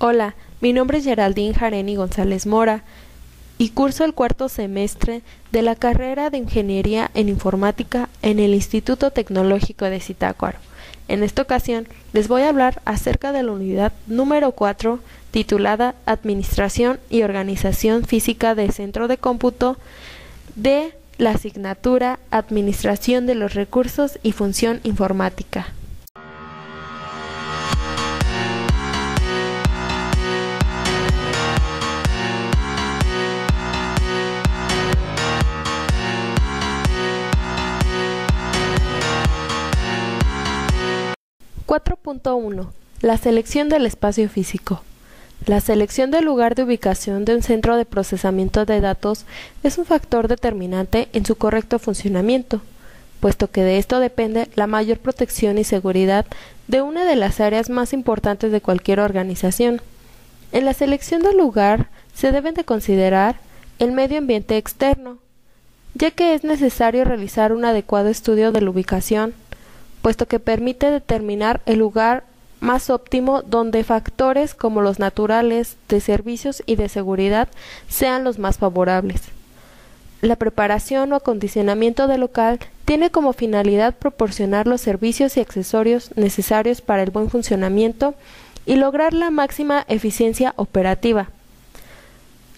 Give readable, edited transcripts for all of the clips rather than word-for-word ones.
Hola, mi nombre es Geraldine Jareni González Mora y curso el cuarto semestre de la carrera de Ingeniería en Informática en el Instituto Tecnológico de Zitácuaro. En esta ocasión les voy a hablar acerca de la unidad número 4 titulada Administración y Organización Física del Centro de Cómputo de la asignatura Administración de los Recursos y Función Informática. La selección del espacio físico. La selección del lugar de ubicación de un centro de procesamiento de datos es un factor determinante en su correcto funcionamiento, puesto que de esto depende la mayor protección y seguridad de una de las áreas más importantes de cualquier organización. En la selección del lugar se deben de considerar el medio ambiente externo, ya que es necesario realizar un adecuado estudio de la ubicación, puesto que permite determinar el lugar más óptimo donde factores como los naturales, de servicios y de seguridad sean los más favorables. La preparación o acondicionamiento del local tiene como finalidad proporcionar los servicios y accesorios necesarios para el buen funcionamiento y lograr la máxima eficiencia operativa.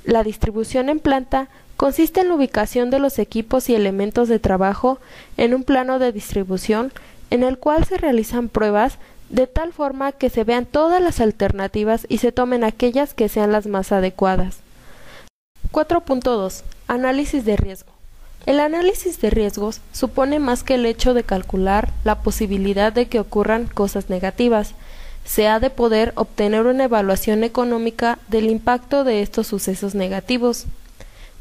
La distribución en planta consiste en la ubicación de los equipos y elementos de trabajo en un plano de distribución en el cual se realizan pruebas de tal forma que se vean todas las alternativas y se tomen aquellas que sean las más adecuadas. 4.2. Análisis de riesgo. El análisis de riesgos supone más que el hecho de calcular la posibilidad de que ocurran cosas negativas. Se ha de poder obtener una evaluación económica del impacto de estos sucesos negativos.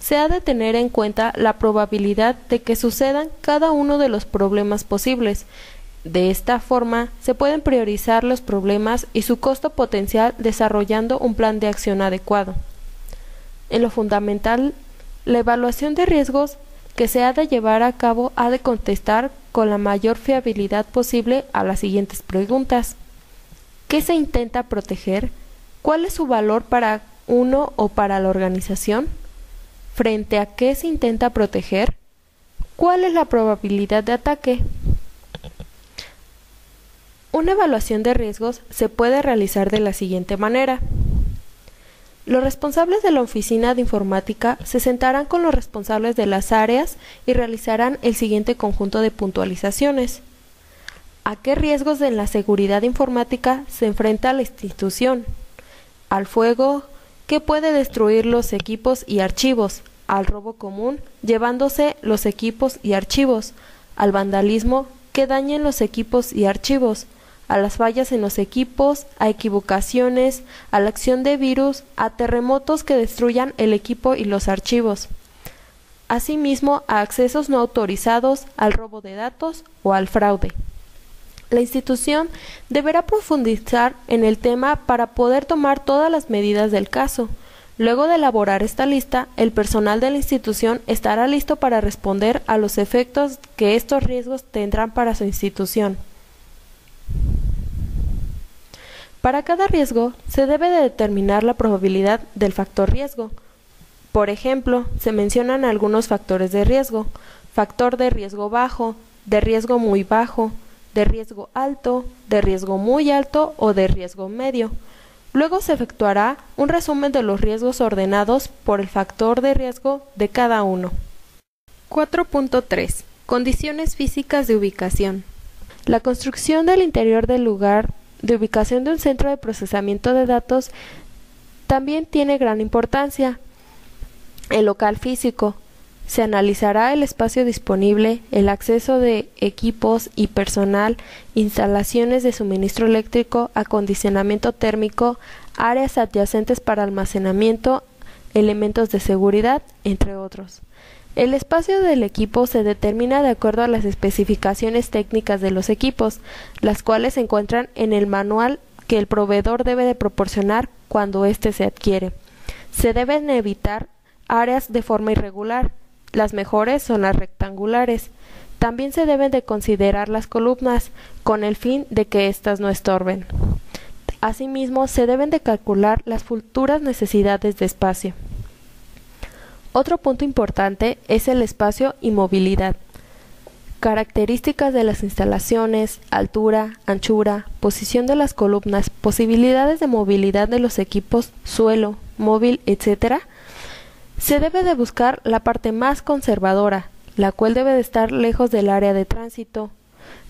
Se ha de tener en cuenta la probabilidad de que sucedan cada uno de los problemas posibles. De esta forma, se pueden priorizar los problemas y su costo potencial desarrollando un plan de acción adecuado. En lo fundamental, la evaluación de riesgos que se ha de llevar a cabo ha de contestar con la mayor fiabilidad posible a las siguientes preguntas. ¿Qué se intenta proteger? ¿Cuál es su valor para uno o para la organización? ¿Frente a qué se intenta proteger? ¿Cuál es la probabilidad de ataque? Una evaluación de riesgos se puede realizar de la siguiente manera. Los responsables de la oficina de informática se sentarán con los responsables de las áreas y realizarán el siguiente conjunto de puntualizaciones. ¿A qué riesgos en la seguridad informática se enfrenta la institución? Al fuego, que puede destruir los equipos y archivos, al robo común, llevándose los equipos y archivos, al vandalismo, que dañen los equipos y archivos, a las fallas en los equipos, a equivocaciones, a la acción de virus, a terremotos que destruyan el equipo y los archivos. Asimismo, a accesos no autorizados, al robo de datos o al fraude. La institución deberá profundizar en el tema para poder tomar todas las medidas del caso. Luego de elaborar esta lista, el personal de la institución estará listo para responder a los efectos que estos riesgos tendrán para su institución. Para cada riesgo se debe de determinar la probabilidad del factor riesgo. Por ejemplo, se mencionan algunos factores de riesgo: factor de riesgo bajo, de riesgo muy bajo, de riesgo alto, de riesgo muy alto o de riesgo medio. Luego se efectuará un resumen de los riesgos ordenados por el factor de riesgo de cada uno. 4.3. Condiciones físicas de ubicación. La construcción del interior del lugar de ubicación de un centro de procesamiento de datos también tiene gran importancia. El local físico. Se analizará el espacio disponible, el acceso de equipos y personal, instalaciones de suministro eléctrico, acondicionamiento térmico, áreas adyacentes para almacenamiento, elementos de seguridad, entre otros. El espacio del equipo se determina de acuerdo a las especificaciones técnicas de los equipos, las cuales se encuentran en el manual que el proveedor debe de proporcionar cuando éste se adquiere. Se deben evitar áreas de forma irregular. Las mejores son las rectangulares. También se deben de considerar las columnas, con el fin de que éstas no estorben. Asimismo, se deben de calcular las futuras necesidades de espacio. Otro punto importante es el espacio y movilidad. Características de las instalaciones, altura, anchura, posición de las columnas, posibilidades de movilidad de los equipos, suelo, móvil, etc. Se debe de buscar la parte más conservadora, la cual debe de estar lejos del área de tránsito,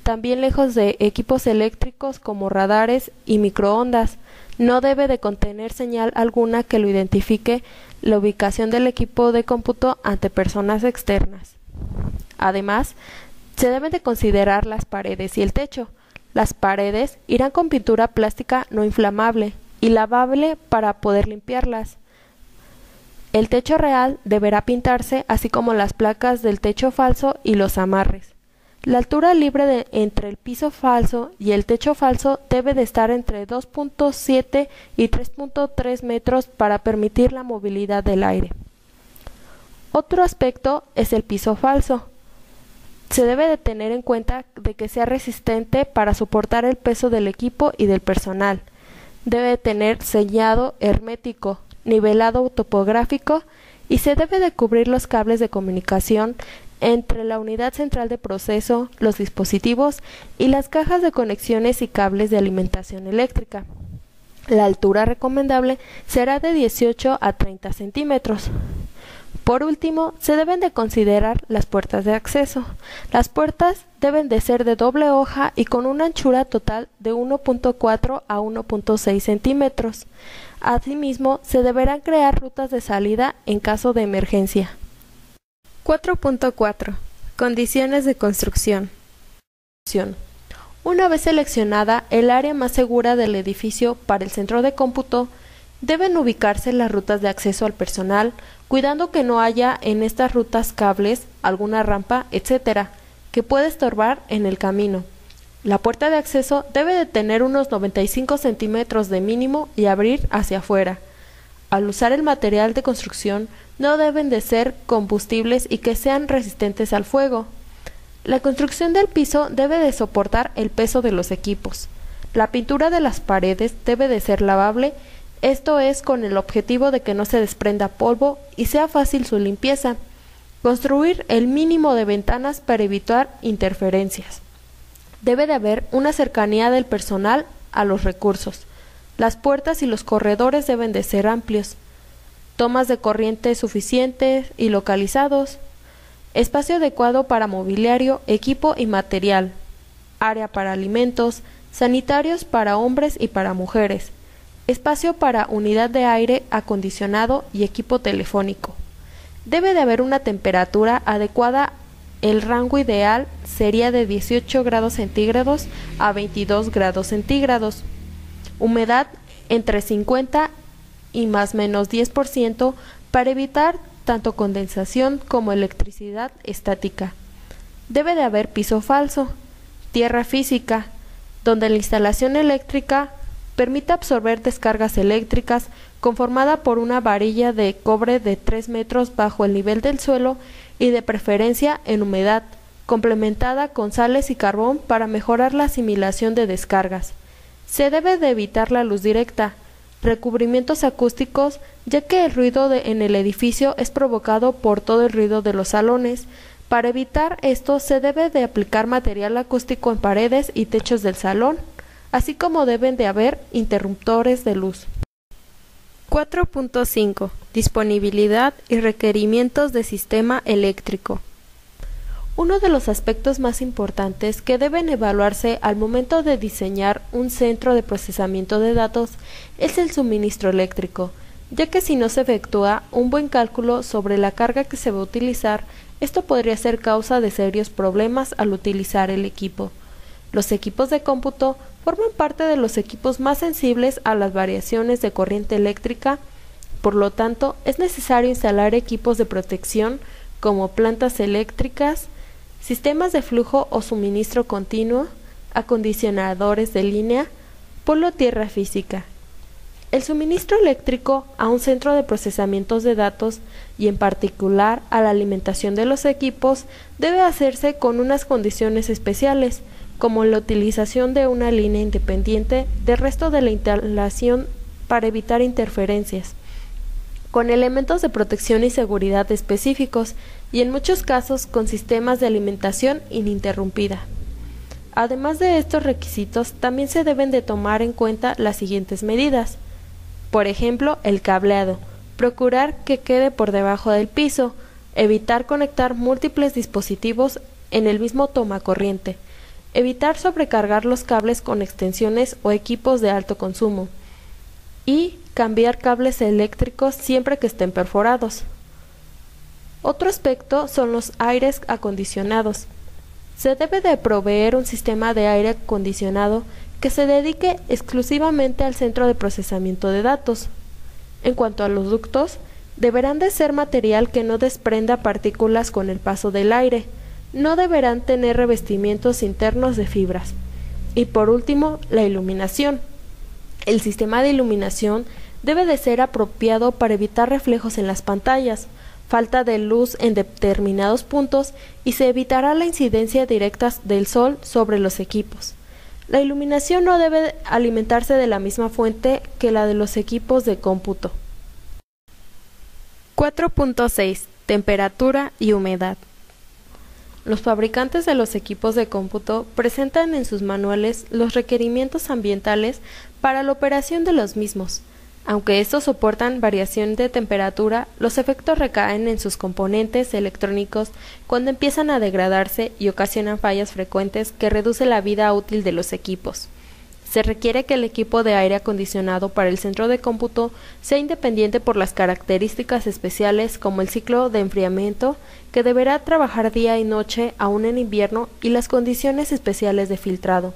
también lejos de equipos eléctricos como radares y microondas. No debe de contener señal alguna que lo identifique la ubicación del equipo de cómputo ante personas externas. Además, se deben de considerar las paredes y el techo. Las paredes irán con pintura plástica no inflamable y lavable para poder limpiarlas. El techo real deberá pintarse, así como las placas del techo falso y los amarres. La altura libre entre el piso falso y el techo falso debe de estar entre 2.7 y 3.3 metros para permitir la movilidad del aire. Otro aspecto es el piso falso. Se debe de tener en cuenta de que sea resistente para soportar el peso del equipo y del personal. Debe de tener sellado hermético, nivelado topográfico y se debe de cubrir los cables de comunicación entre la unidad central de proceso, los dispositivos y las cajas de conexiones y cables de alimentación eléctrica. La altura recomendable será de 18 a 30 centímetros. Por último, se deben de considerar las puertas de acceso. Las puertas deben de ser de doble hoja y con una anchura total de 1.4 a 1.6 centímetros. Asimismo, se deberán crear rutas de salida en caso de emergencia. 4.4. Condiciones de construcción. Una vez seleccionada el área más segura del edificio para el centro de cómputo, deben ubicarse las rutas de acceso al personal, cuidando que no haya en estas rutas cables, alguna rampa, etc., que pueda estorbar en el camino. La puerta de acceso debe de tener unos 95 centímetros de mínimo y abrir hacia afuera. Al usar el material de construcción, no deben de ser combustibles y que sean resistentes al fuego. La construcción del piso debe de soportar el peso de los equipos. La pintura de las paredes debe de ser lavable, esto es con el objetivo de que no se desprenda polvo y sea fácil su limpieza. Construir el mínimo de ventanas para evitar interferencias. Debe de haber una cercanía del personal a los recursos. Las puertas y los corredores deben de ser amplios. Tomas de corriente suficientes y localizados. Espacio adecuado para mobiliario, equipo y material. Área para alimentos, sanitarios para hombres y para mujeres. Espacio para unidad de aire acondicionado y equipo telefónico. Debe de haber una temperatura adecuada. El rango ideal sería de 18 grados centígrados a 22 grados centígrados. Humedad entre 50 y más menos 10% para evitar tanto condensación como electricidad estática. Debe de haber piso falso, tierra física, donde la instalación eléctrica permita absorber descargas eléctricas conformada por una varilla de cobre de 3 metros bajo el nivel del suelo y de preferencia en humedad, complementada con sales y carbón para mejorar la asimilación de descargas. Se debe de evitar la luz directa, recubrimientos acústicos, ya que el ruido en el edificio es provocado por todo el ruido de los salones. Para evitar esto se debe de aplicar material acústico en paredes y techos del salón, así como deben de haber interruptores de luz. 4.5. Disponibilidad y requerimientos de sistema eléctrico. Uno de los aspectos más importantes que deben evaluarse al momento de diseñar un centro de procesamiento de datos es el suministro eléctrico, ya que si no se efectúa un buen cálculo sobre la carga que se va a utilizar, esto podría ser causa de serios problemas al utilizar el equipo. Los equipos de cómputo forman parte de los equipos más sensibles a las variaciones de corriente eléctrica, por lo tanto, es necesario instalar equipos de protección como plantas eléctricas, sistemas de flujo o suministro continuo, acondicionadores de línea, polo tierra física. El suministro eléctrico a un centro de procesamiento de datos y en particular a la alimentación de los equipos debe hacerse con unas condiciones especiales, como la utilización de una línea independiente del resto de la instalación para evitar interferencias, con elementos de protección y seguridad específicos y en muchos casos con sistemas de alimentación ininterrumpida. Además de estos requisitos, también se deben de tomar en cuenta las siguientes medidas. Por ejemplo, el cableado. Procurar que quede por debajo del piso. Evitar conectar múltiples dispositivos en el mismo tomacorriente. Evitar sobrecargar los cables con extensiones o equipos de alto consumo. Y cambiar cables eléctricos siempre que estén perforados. Otro aspecto son los aires acondicionados. Se debe de proveer un sistema de aire acondicionado que se dedique exclusivamente al centro de procesamiento de datos. En cuanto a los ductos, deberán de ser material que no desprenda partículas con el paso del aire. No deberán tener revestimientos internos de fibras. Y por último, la iluminación. El sistema de iluminación debe de ser apropiado para evitar reflejos en las pantallas, falta de luz en determinados puntos y se evitará la incidencia directa del sol sobre los equipos. La iluminación no debe alimentarse de la misma fuente que la de los equipos de cómputo. 4.6. Temperatura y humedad. Los fabricantes de los equipos de cómputo presentan en sus manuales los requerimientos ambientales para la operación de los mismos. Aunque estos soportan variación de temperatura, los efectos recaen en sus componentes electrónicos cuando empiezan a degradarse y ocasionan fallas frecuentes que reducen la vida útil de los equipos. Se requiere que el equipo de aire acondicionado para el centro de cómputo sea independiente por las características especiales como el ciclo de enfriamiento, que deberá trabajar día y noche aún en invierno, y las condiciones especiales de filtrado.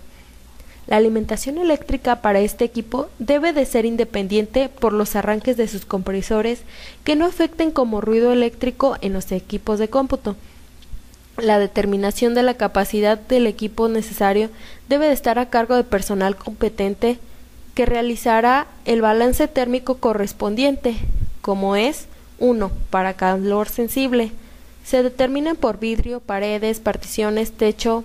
La alimentación eléctrica para este equipo debe de ser independiente por los arranques de sus compresores que no afecten como ruido eléctrico en los equipos de cómputo. La determinación de la capacidad del equipo necesario debe de estar a cargo de personal competente que realizará el balance térmico correspondiente, como es 1. Para calor sensible. Se determinan por vidrio, paredes, particiones, techo,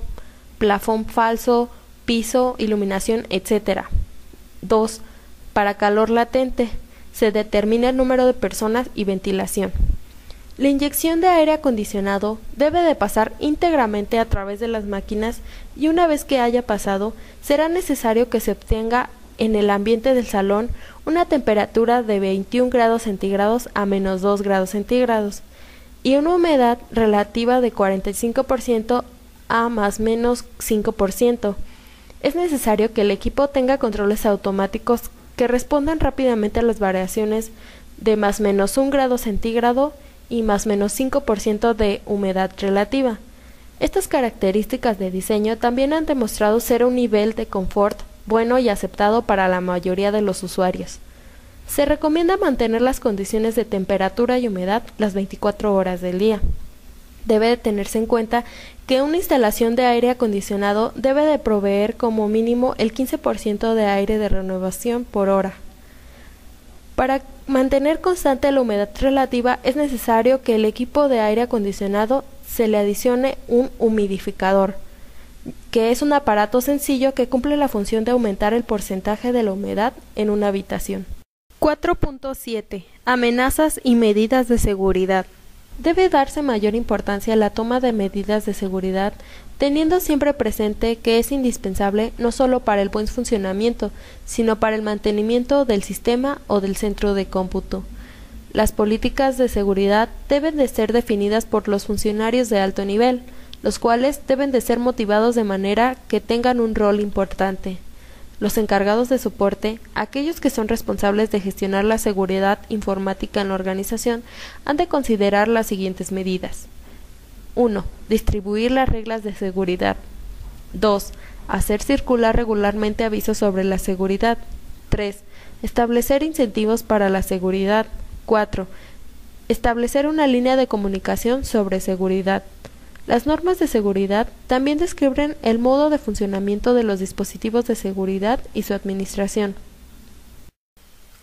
plafón falso, piso, iluminación, etc. 2. Para calor latente. Se determina el número de personas y ventilación. La inyección de aire acondicionado debe de pasar íntegramente a través de las máquinas y una vez que haya pasado, será necesario que se obtenga en el ambiente del salón una temperatura de 21 grados centígrados a menos 2 grados centígrados y una humedad relativa de 45% a más menos 5%. Es necesario que el equipo tenga controles automáticos que respondan rápidamente a las variaciones de más menos 1 grado centígrado y más menos 5% de humedad relativa. Estas características de diseño también han demostrado ser un nivel de confort bueno y aceptado para la mayoría de los usuarios. Se recomienda mantener las condiciones de temperatura y humedad las 24 horas del día. Debe de tenerse en cuenta que una instalación de aire acondicionado debe de proveer como mínimo el 15% de aire de renovación por hora. Para mantener constante la humedad relativa es necesario que el equipo de aire acondicionado se le adicione un humidificador, que es un aparato sencillo que cumple la función de aumentar el porcentaje de la humedad en una habitación. 4.7. Amenazas y medidas de seguridad. Debe darse mayor importancia a la toma de medidas de seguridad, teniendo siempre presente que es indispensable no solo para el buen funcionamiento, sino para el mantenimiento del sistema o del centro de cómputo. Las políticas de seguridad deben de ser definidas por los funcionarios de alto nivel, los cuales deben de ser motivados de manera que tengan un rol importante. Los encargados de soporte, aquellos que son responsables de gestionar la seguridad informática en la organización, han de considerar las siguientes medidas. 1. Distribuir las reglas de seguridad. 2. Hacer circular regularmente avisos sobre la seguridad. 3. Establecer incentivos para la seguridad. 4. Establecer una línea de comunicación sobre seguridad. Las normas de seguridad también describen el modo de funcionamiento de los dispositivos de seguridad y su administración.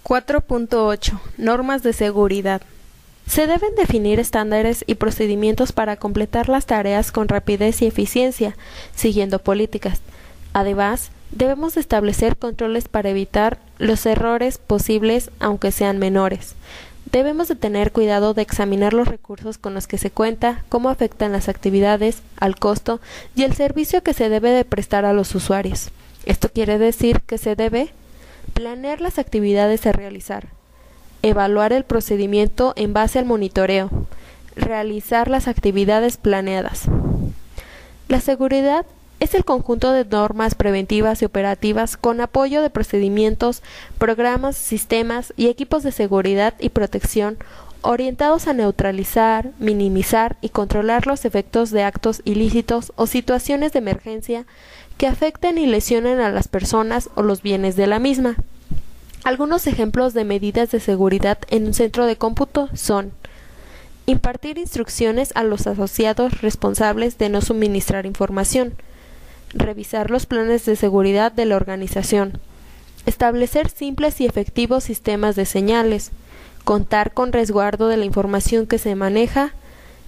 4.8. Normas de seguridad. Se deben definir estándares y procedimientos para completar las tareas con rapidez y eficiencia, siguiendo políticas. Además, debemos establecer controles para evitar los errores posibles, aunque sean menores. Debemos de tener cuidado de examinar los recursos con los que se cuenta, cómo afectan las actividades, al costo y el servicio que se debe de prestar a los usuarios. Esto quiere decir que se debe planear las actividades a realizar, evaluar el procedimiento en base al monitoreo, realizar las actividades planeadas. La seguridad es el conjunto de normas preventivas y operativas con apoyo de procedimientos, programas, sistemas y equipos de seguridad y protección orientados a neutralizar, minimizar y controlar los efectos de actos ilícitos o situaciones de emergencia que afecten y lesionen a las personas o los bienes de la misma. Algunos ejemplos de medidas de seguridad en un centro de cómputo son: impartir instrucciones a los asociados responsables de no suministrar información, revisar los planes de seguridad de la organización, establecer simples y efectivos sistemas de señales, contar con resguardo de la información que se maneja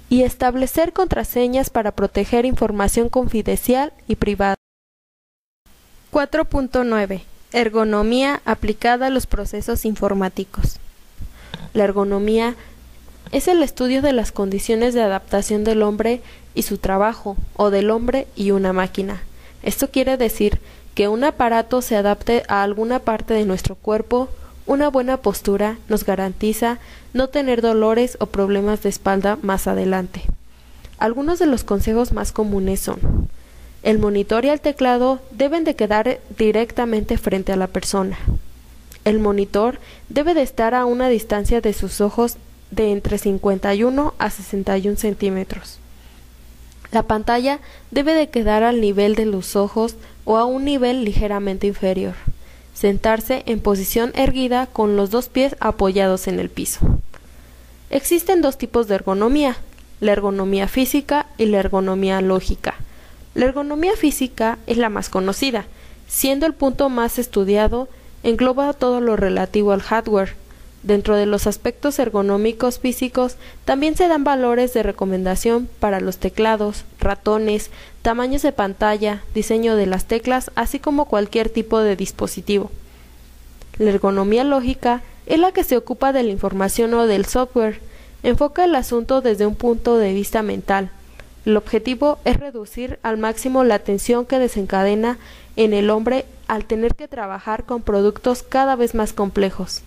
y establecer contraseñas para proteger información confidencial y privada. 4.9. Ergonomía aplicada a los procesos informáticos. La ergonomía es el estudio de las condiciones de adaptación del hombre y su trabajo, o del hombre y una máquina. Esto quiere decir que un aparato se adapte a alguna parte de nuestro cuerpo. Una buena postura nos garantiza no tener dolores o problemas de espalda más adelante. Algunos de los consejos más comunes son: el monitor y el teclado deben de quedar directamente frente a la persona. El monitor debe de estar a una distancia de sus ojos de entre 51 a 61 centímetros. La pantalla debe de quedar al nivel de los ojos o a un nivel ligeramente inferior. Sentarse en posición erguida con los dos pies apoyados en el piso. Existen dos tipos de ergonomía: la ergonomía física y la ergonomía lógica. La ergonomía física es la más conocida, siendo el punto más estudiado, engloba todo lo relativo al hardware. Dentro de los aspectos ergonómicos físicos también se dan valores de recomendación para los teclados, ratones, tamaños de pantalla, diseño de las teclas, así como cualquier tipo de dispositivo. La ergonomía lógica es la que se ocupa de la información o del software, enfoca el asunto desde un punto de vista mental. El objetivo es reducir al máximo la tensión que desencadena en el hombre al tener que trabajar con productos cada vez más complejos.